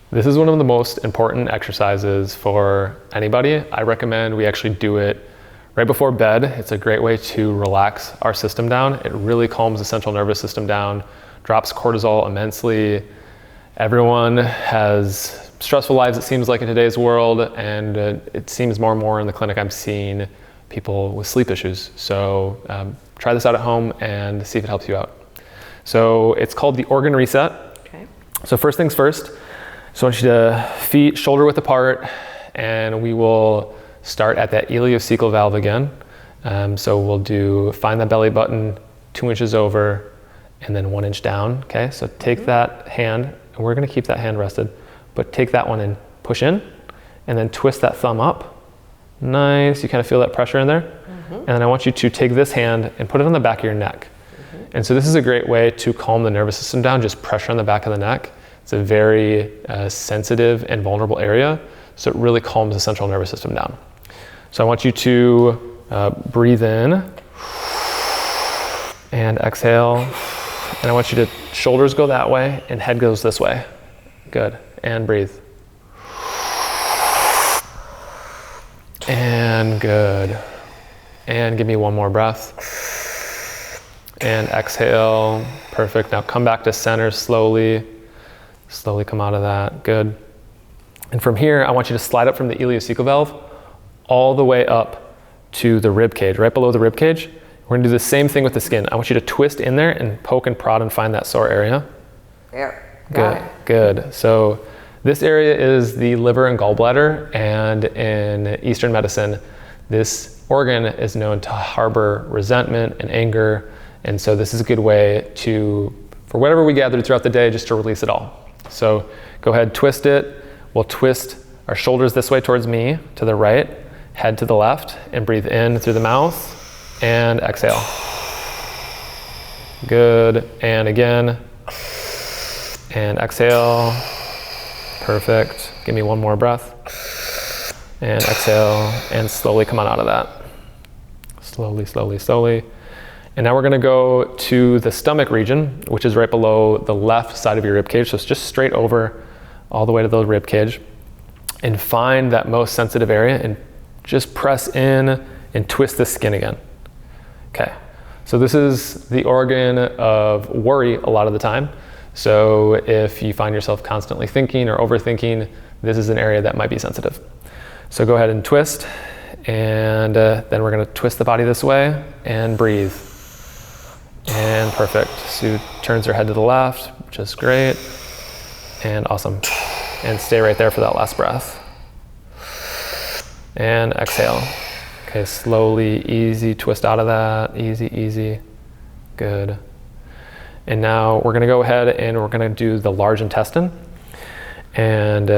This is one of the most important exercises for anybody. I recommend we actually do it right before bed. It's a great way to relax our system down. It really calms the central nervous system down, drops cortisol immensely. Everyone has stressful lives, it seems like, in today's world, and it seems more and more in the clinic I'm seeing people with sleep issues. So try this out at home and see if it helps you out. So it's called the organ reset. Okay. So first things first, so I want you to feet shoulder width apart, and we will start at that ileocecal valve again. So we'll find that belly button 2 inches over and then 1 inch down. Okay, so take that hand, and we're gonna keep that hand rested, but take that one and push in, and then twist that thumb up. Nice, you kind of feel that pressure in there. And then I want you to take this hand and put it on the back of your neck. And so this is a great way to calm the nervous system down, just pressure on the back of the neck. It's a very sensitive and vulnerable area, so it really calms the central nervous system down. So I want you to breathe in and exhale. And I want you to, shoulders go that way and head goes this way. Good, and breathe. And good. And give me one more breath. And exhale, perfect. Now come back to center slowly. Slowly come out of that, good. And from here, I want you to slide up from the ileocecal valve all the way up to the rib cage, right below the rib cage. We're gonna do the same thing with the skin. I want you to twist in there and poke and prod and find that sore area. There, good, good. So this area is the liver and gallbladder, and in Eastern medicine, this organ is known to harbor resentment and anger, and so this is a good way to, for whatever we gathered throughout the day, just to release it all. So go ahead, twist it. We'll twist our shoulders this way towards me, to the right, head to the left, and breathe in through the mouth, and exhale. Good, and again, and exhale. Perfect. Give me one more breath. And exhale, and slowly come on out of that. Slowly, slowly, slowly. And now we're gonna go to the stomach region, which is right below the left side of your rib cage. So it's just straight over all the way to the rib cage. And find that most sensitive area and just press in and twist the skin again. Okay, so this is the organ of worry a lot of the time. So if you find yourself constantly thinking or overthinking, this is an area that might be sensitive. So go ahead and twist, and then we're gonna twist the body this way and breathe. And perfect. Sue turns her head to the left, which is great. And awesome. And stay right there for that last breath. And exhale. Okay, slowly, easy, twist out of that. Easy, easy. Good. And now we're gonna go ahead and we're gonna do the large intestine. And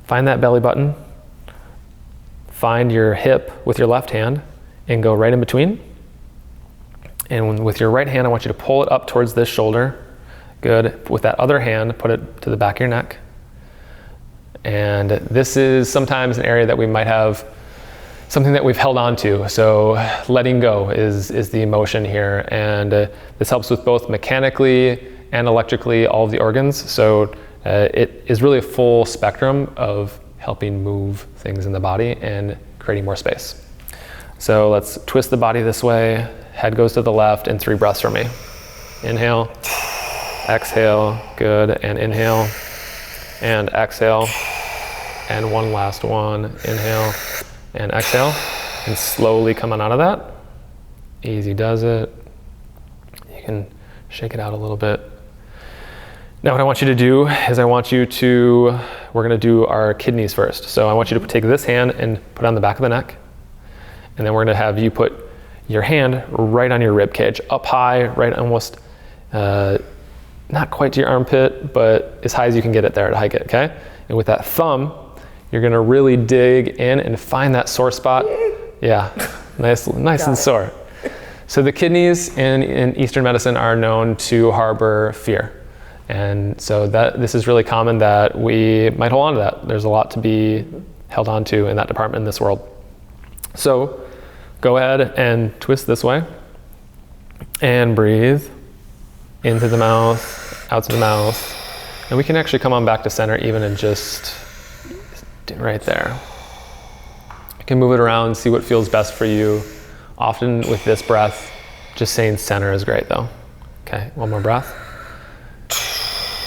find that belly button. Find your hip with your left hand and go right in between. And with your right hand, I want you to pull it up towards this shoulder. Good. With that other hand, put it to the back of your neck. And this is sometimes an area that we might have something that we've held on to. So letting go is the emotion here. And this helps with both mechanically and electrically all of the organs. So it is really a full spectrum of helping move things in the body and creating more space. So let's twist the body this way. Head goes to the left, and 3 breaths for me. Inhale, exhale, good, and inhale, and exhale, and one last one. Inhale, and exhale, and slowly come on out of that. Easy does it. You can shake it out a little bit. Now what I want you to do is we're gonna do our kidneys first. So I want you to take this hand and put it on the back of the neck, and then we're gonna have you put your hand right on your rib cage, up high, right almost, not quite to your armpit, but as high as you can get it there to hike it, okay? And with that thumb, you're gonna really dig in and find that sore spot. Yeah, nice and sore. So the kidneys in Eastern medicine are known to harbor fear. And so this is really common that we might hold on to that. There's a lot to be held on to in that department in this world. So go ahead and twist this way and breathe into the mouth, out to the mouth, And we can actually come on back to center even in just right there. You can move it around, see what feels best for you. Often with this breath, just saying center is great though. Okay, one more breath.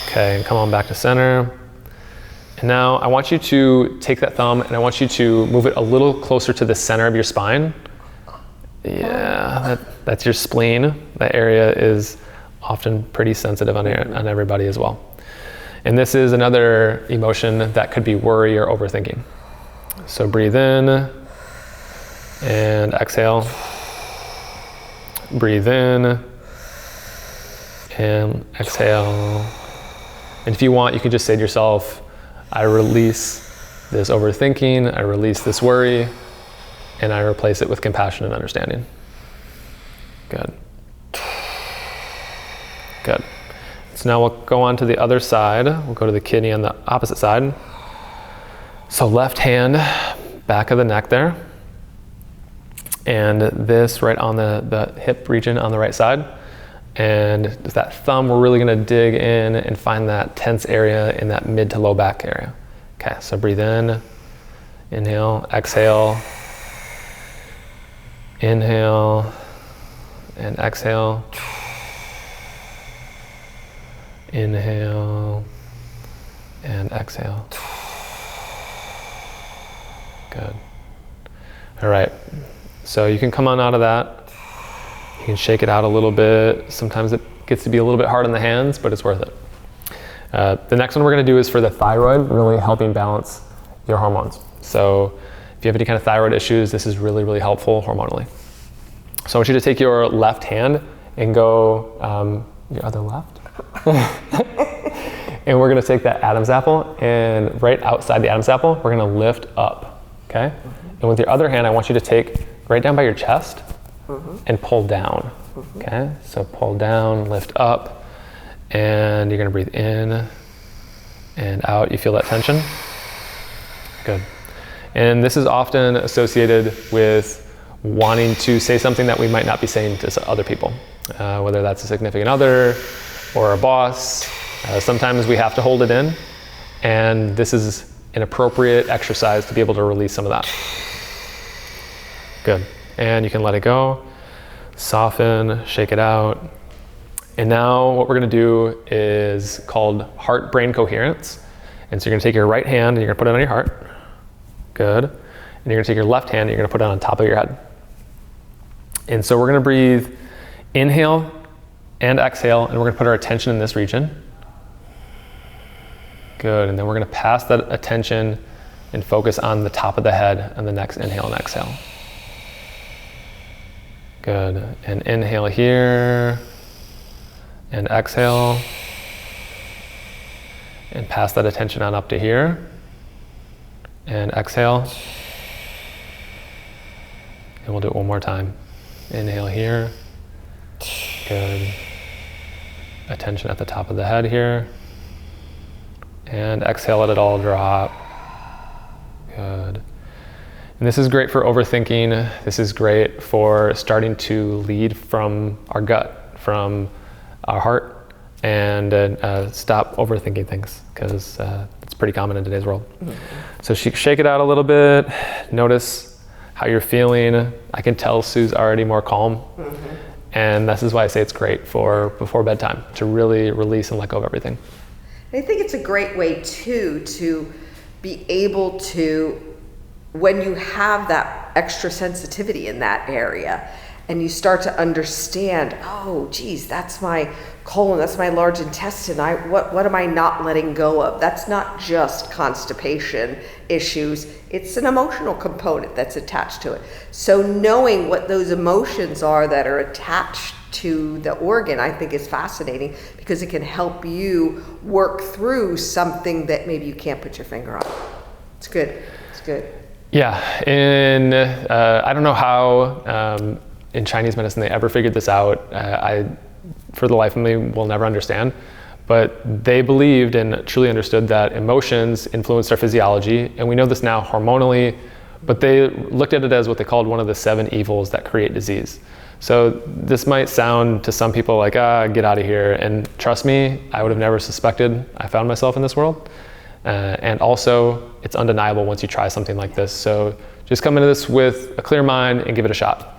Okay, and come on back to center. And now I want you to take that thumb and I want you to move it a little closer to the center of your spine. Yeah, that's your spleen. That area is often pretty sensitive on everybody as well. And this is another emotion that could be worry or overthinking. So breathe in and exhale. Breathe in and exhale. And if you want, you can just say to yourself, I release this overthinking, I release this worry, and I replace it with compassion and understanding. Good. Good. So now we'll go on to the other side. We'll go to the kidney on the opposite side. So left hand, back of the neck there. And this right on the hip region on the right side. And with that thumb, we're really gonna dig in and find that tense area in that mid to low back area. Okay, so breathe in, inhale, exhale, inhale, and exhale. Inhale and exhale. Good. All right, so you can come on out of that. You can shake it out a little bit. Sometimes it gets to be a little bit hard on the hands, but it's worth it. The next one we're gonna do is for the thyroid, really helping balance your hormones. So if you have any kind of thyroid issues, this is really, really helpful hormonally. So I want you to take your left hand and go, your other left? And we're gonna take that Adam's apple, and right outside the Adam's apple, we're gonna lift up, okay? And with your other hand, I want you to take right down by your chest and pull down, okay? So pull down, lift up, and you're gonna breathe in and out. You feel that tension? Good. And this is often associated with wanting to say something that we might not be saying to other people, whether that's a significant other or a boss. Sometimes we have to hold it in, and this is an appropriate exercise to be able to release some of that. Good. And you can let it go, soften, shake it out. And now what we're gonna do is called heart-brain coherence. And so you're gonna take your right hand and you're gonna put it on your heart. Good. And you're gonna take your left hand and you're gonna put it on top of your head. And so we're gonna breathe, inhale and exhale, and we're gonna put our attention in this region. Good, and then we're gonna pass that attention and focus on the top of the head on the next inhale and exhale. Good, and inhale here, and exhale, and pass that attention on up to here, and exhale. And we'll do it one more time. Inhale here, good. Attention at the top of the head here. And exhale, let it all drop. Good. And this is great for overthinking. This is great for starting to lead from our gut, from our heart, and stop overthinking things, because it's pretty common in today's world. So shake it out a little bit. Notice how you're feeling. I can tell Sue's already more calm. And this is why I say it's great for before bedtime, to really release and let go of everything. I think it's a great way too to be able to, when you have that extra sensitivity in that area and you start to understand, oh geez, that's my colon, that's my large intestine, what am I not letting go of? That's not just constipation issues, it's an emotional component that's attached to it. So knowing what those emotions are that are attached to the organ, I think is fascinating, because it can help you work through something that maybe you can't put your finger on. It's good, it's good. Yeah, and I don't know how in Chinese medicine they ever figured this out. I, for the life of me, will never understand. But they believed and truly understood that emotions influenced our physiology, and we know this now hormonally, but they looked at it as what they called one of the 7 evils that create disease. So this might sound to some people like, get out of here. And trust me, I would have never suspected I found myself in this world. And also, it's undeniable once you try something like this. So just come into this with a clear mind and give it a shot.